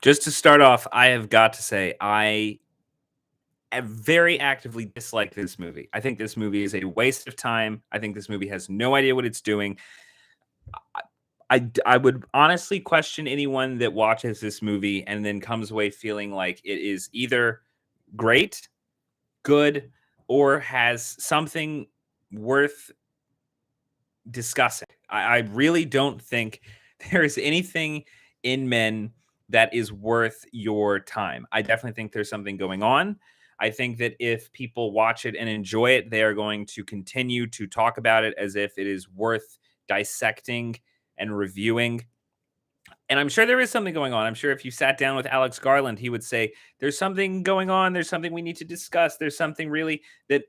Just to start off, I have got to say I very actively dislike this movie. I think this movie is a waste of time. I think this movie has no idea what it's doing. I would honestly question anyone that watches this movie and then comes away feeling like it is either great, good, or has something worth discussing. I really don't think there is anything in Men that is worth your time. I definitely think there's something going on. I think that if people watch it and enjoy it, they are going to continue to talk about it as if it is worth dissecting and reviewing. And I'm sure there is something going on. I'm sure if you sat down with Alex Garland, he would say, there's something going on. There's something we need to discuss. There's something really that,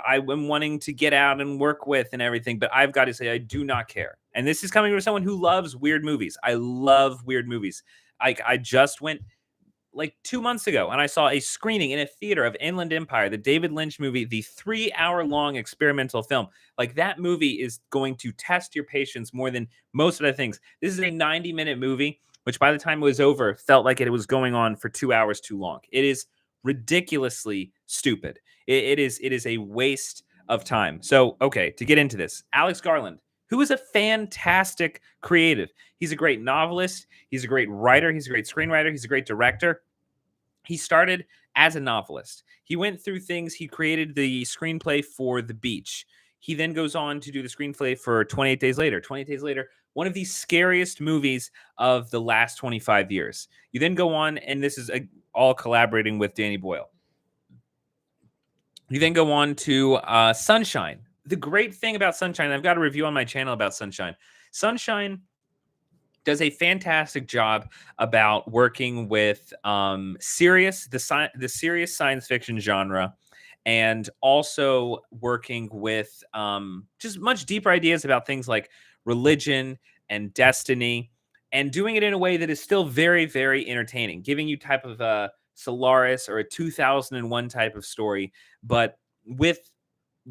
I am wanting to get out and work with and everything. But I've got to say, I do not care. And this is coming from someone who loves weird movies. I love weird movies. I just went like 2 months ago and I saw a screening in a theater of Inland Empire, the David Lynch movie, the 3 hour long experimental film. Like that movie is going to test your patience more than most of the things. This is a 90-minute movie, which by the time it was over, felt like it was going on for 2 hours too long. It is ridiculously stupid. It is a waste of time. So, okay, to get into this, Alex Garland, who is a fantastic creative. He's a great novelist. He's a great writer. He's a great screenwriter. He's a great director. He started as a novelist. He went through things. He created the screenplay for The Beach. He then goes on to do the screenplay for 28 Days Later. 28 Days Later, one of the scariest movies of the last 25 years. You then go on, and this is all collaborating with Danny Boyle. You then go on to Sunshine. The great thing about Sunshine, I've got a review on my channel about Sunshine. Sunshine does a fantastic job about working with the serious science fiction genre, and also working with just much deeper ideas about things like religion and destiny, and doing it in a way that is still very, very entertaining, giving you type of a Solaris or a 2001 type of story, but with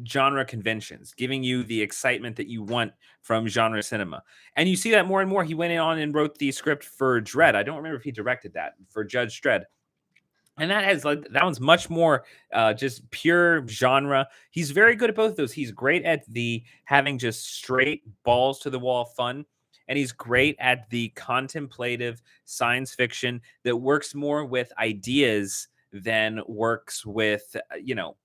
genre conventions, giving you the excitement that you want from genre cinema. And you see that more and more. He went on and wrote the script for Dredd. I don't remember if he directed that, for Judge Dredd. And that one's much more just pure genre. He's very good at both of those. He's great at the having just straight balls to the wall fun, and he's great at the contemplative science fiction that works more with ideas than works with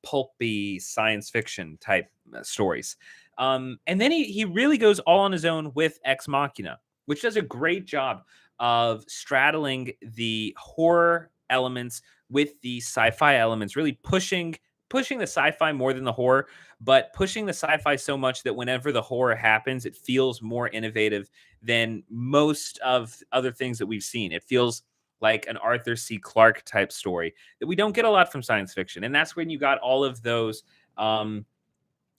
pulpy science fiction type stories. And then he really goes all on his own with Ex Machina, which does a great job of straddling the horror elements with the sci-fi elements, really pushing the sci-fi more than the horror, but pushing the sci-fi so much that whenever the horror happens, it feels more innovative than most of other things that we've seen. It feels like an Arthur C. Clarke type story that we don't get a lot from science fiction. And that's when you got all of those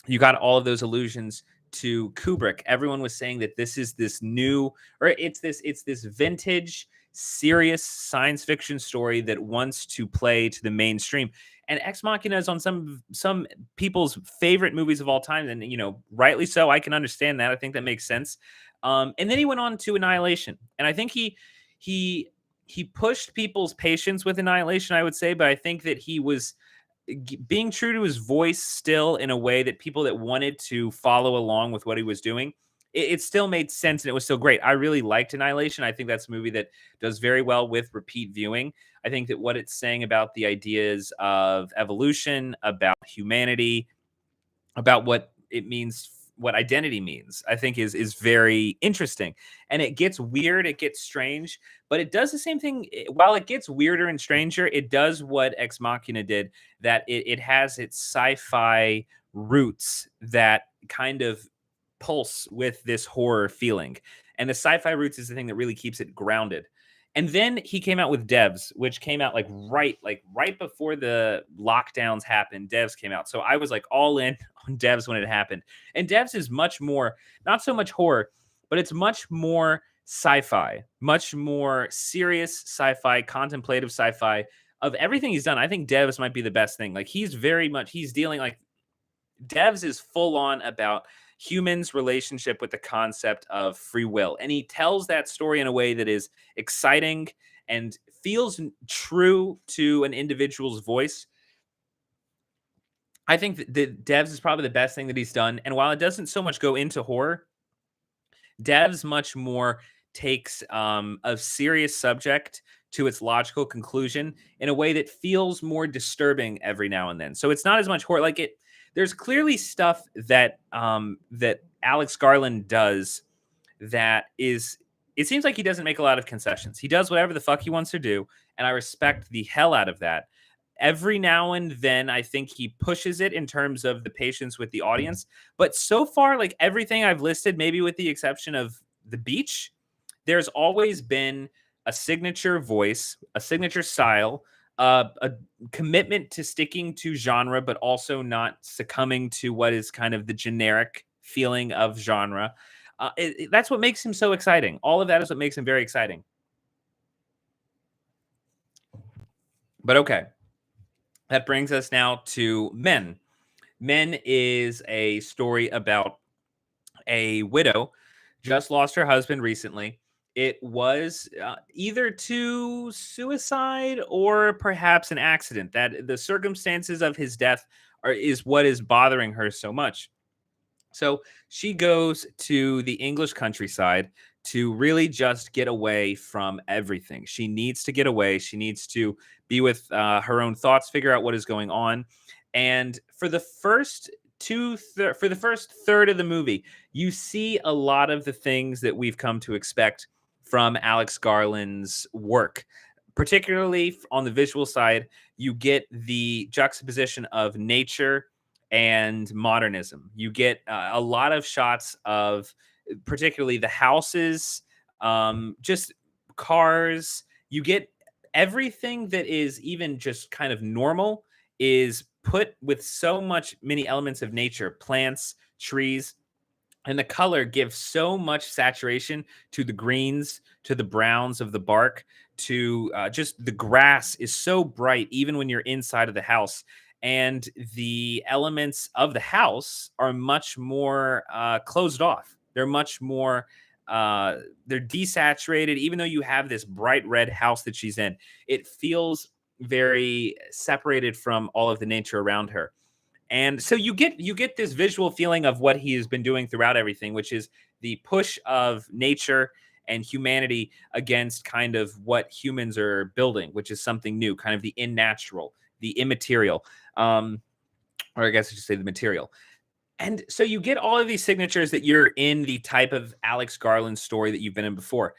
allusions to Kubrick. Everyone was saying that this is this new, or it's this vintage serious science fiction story that wants to play to the mainstream. And Ex Machina is on some people's favorite movies of all time, and rightly so. I can understand that. I think that makes sense. And then he went on to Annihilation, and I think he pushed people's patience with Annihilation, I would say, but I think that he was being true to his voice still, in a way that people that wanted to follow along with what he was doing, it still made sense, and it was still great. I really liked Annihilation. I think that's a movie that does very well with repeat viewing. I think that what it's saying about the ideas of evolution, about humanity, about what it means, what identity means, I think is very interesting. And it gets weird, it gets strange, but it does the same thing. While it gets weirder and stranger, it does what Ex Machina did, that it has its sci-fi roots that kind of pulse with this horror feeling. And the sci-fi roots is the thing that really keeps it grounded. And then he came out with Devs, which came out right before the lockdowns happened. Devs came out. So I was like all in on Devs when it happened. And Devs is much more, not so much horror, but it's much more sci-fi, much more serious sci-fi, contemplative sci-fi. Of everything he's done, I think Devs might be the best thing. Like he's dealing, like, Devs is full on about humans' relationship with the concept of free will. And he tells that story in a way that is exciting and feels true to an individual's voice. I think that the Devs is probably the best thing that he's done. And while it doesn't so much go into horror, Devs much more takes a serious subject to its logical conclusion in a way that feels more disturbing every now and then. So it's not as much horror. Like it, there's clearly stuff that Alex Garland does that is. It seems like he doesn't make a lot of concessions. He does whatever the fuck he wants to do, and I respect the hell out of that. Every now and then, I think he pushes it in terms of the patience with the audience. But so far, like everything I've listed, maybe with the exception of The Beach, there's always been a signature voice, a signature style, a commitment to sticking to genre, but also not succumbing to what is kind of the generic feeling of genre. That's what makes him so exciting. All of that is what makes him very exciting. But okay, that brings us now to Men. Men is a story about a widow just lost her husband recently. It was either to suicide or perhaps an accident. That the circumstances of his death is what is bothering her so much. So she goes to the English countryside to really just get away from everything. She needs to get away. She needs to be with her own thoughts, figure out what is going on. And for the first for the first third of the movie, you see a lot of the things that we've come to expect from Alex Garland's work. Particularly on the visual side, you get the juxtaposition of nature and modernism. You get a lot of shots of particularly the houses, just cars. You get everything that is even just kind of normal is put with so much many elements of nature, plants, trees, and the color gives so much saturation to the greens, to the browns of the bark, to just the grass is so bright even when you're inside of the house. And the elements of the house are much more closed off. They're much more they're desaturated. Even though you have this bright red house that she's in, it feels very separated from all of the nature around her. And so you get this visual feeling of what he has been doing throughout everything, which is the push of nature and humanity against kind of what humans are building, which is something new, kind of the innatural, the immaterial, or I guess I should say the material. And so you get all of these signatures that you're in the type of Alex Garland story that you've been in before.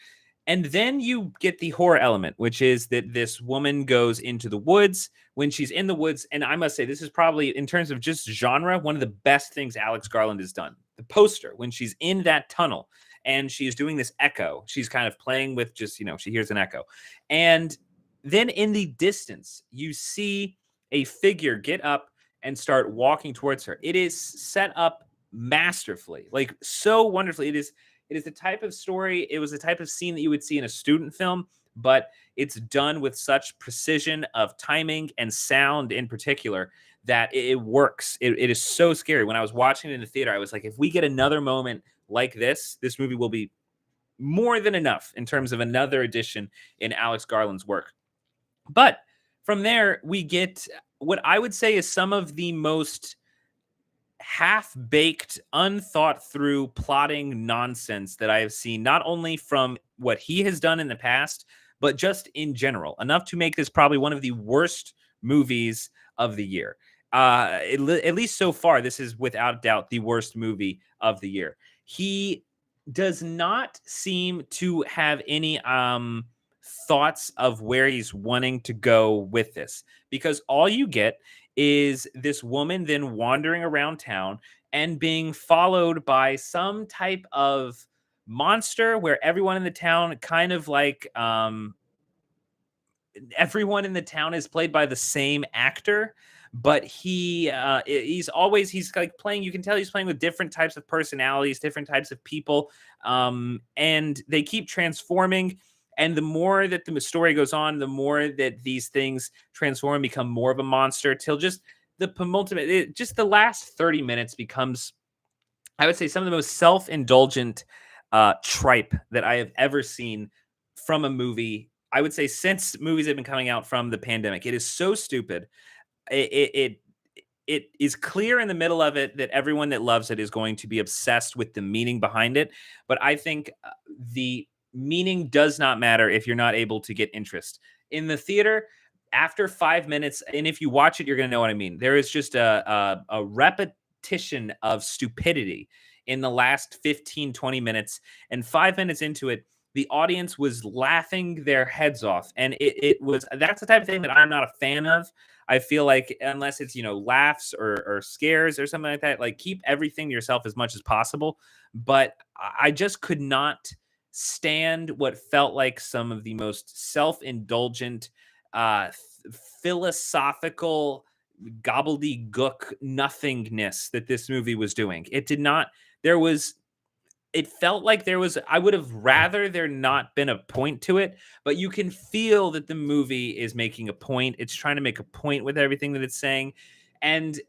And then you get the horror element, which is that this woman goes into the woods. When she's in the woods, and I must say, this is probably, in terms of just genre, one of the best things Alex Garland has done. The poster, when she's in that tunnel and she's doing this echo, she's kind of playing with just, she hears an echo. And then in the distance, you see a figure get up and start walking towards her. It is set up masterfully, like so wonderfully. It is the type of story, it was the type of scene that you would see in a student film, but it's done with such precision of timing and sound in particular that it works. It is so scary. When I was watching it in the theater, I was like, if we get another moment like this movie will be more than enough in terms of another edition in Alex Garland's work. But from there, we get what I would say is some of the most half-baked, unthought through plotting nonsense that I have seen, not only from what he has done in the past, but just in general, enough to make this probably one of the worst movies of the year. At least so far, this is without doubt the worst movie of the year. He does not seem to have any thoughts of where he's wanting to go with this, because all you get is this woman then wandering around town and being followed by some type of monster where everyone in the town kind of like everyone in the town is played by the same actor, but he's like playing, you can tell he's playing with different types of personalities, different types of people, and they keep transforming. And the more that the story goes on, the more that these things transform and become more of a monster, till just the penultimate, just the last 30 minutes becomes, I would say, some of the most self-indulgent tripe that I have ever seen from a movie. I would say since movies have been coming out from the pandemic. It is so stupid. It it is clear in the middle of it that everyone that loves it is going to be obsessed with the meaning behind it. But I think the meaning does not matter if you're not able to get interest in the theater. After 5 minutes, and if you watch it, you're going to know what I mean. There is just a repetition of stupidity in the last 15, 20 minutes. And 5 minutes into it, the audience was laughing their heads off. And it was, that's the type of thing that I'm not a fan of. I feel like unless it's, laughs or scares or something like that, like keep everything to yourself as much as possible. But I just could not stand what felt like some of the most self-indulgent, philosophical gobbledygook nothingness that this movie was doing. It did not, there was, it felt like there was, I would have rather there not been a point to it, but you can feel that the movie is making a point. It's trying to make a point with everything that it's saying. And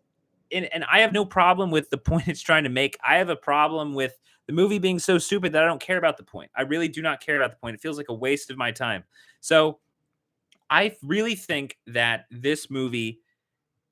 and I have no problem with the point it's trying to make. I have a problem with the movie being so stupid that I don't care about the point. I really do not care about the point. It feels like a waste of my time. So I really think that this movie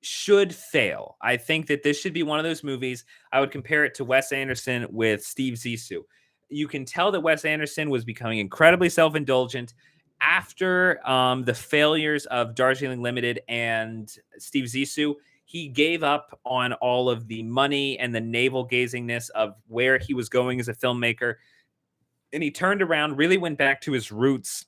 should fail. I think that this should be one of those movies. I would compare it to Wes Anderson with Steve Zissou. You can tell that Wes Anderson was becoming incredibly self-indulgent after the failures of Darjeeling Limited and Steve Zissou. He gave up on all of the money and the navel gazingness of where he was going as a filmmaker. And he turned around, really went back to his roots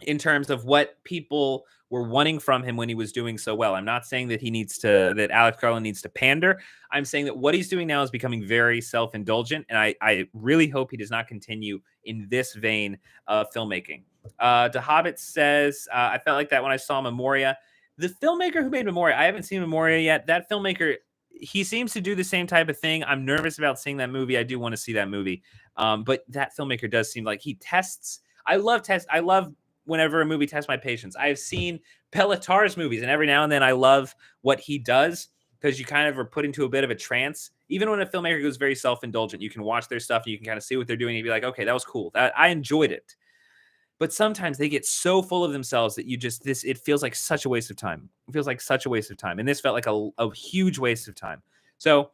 in terms of what people were wanting from him when he was doing so well. I'm not saying that that Alex Garland needs to pander. I'm saying that what he's doing now is becoming very self-indulgent. And I really hope he does not continue in this vein of filmmaking. The Hobbit says, I felt like that when I saw Memoria. The filmmaker who made Memoria, I haven't seen Memoria yet. That filmmaker, he seems to do the same type of thing. I'm nervous about seeing that movie. I do want to see that movie. But that filmmaker does seem like he tests. I love whenever a movie tests my patience. I've seen Bellatar's movies, and every now and then I love what he does because you kind of are put into a bit of a trance. Even when a filmmaker goes very self-indulgent, you can watch their stuff and you can kind of see what they're doing and be like, okay, that was cool. I enjoyed it. But sometimes they get so full of themselves that it feels like such a waste of time. It feels like such a waste of time. And this felt like a huge waste of time. So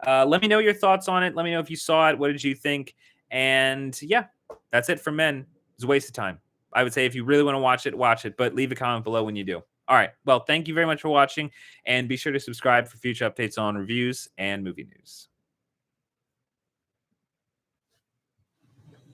let me know your thoughts on it. Let me know if you saw it. What did you think? And yeah, that's it for Men. It's a waste of time. I would say if you really want to watch it, but leave a comment below when you do. All right. Well, thank you very much for watching, and be sure to subscribe for future updates on reviews and movie news.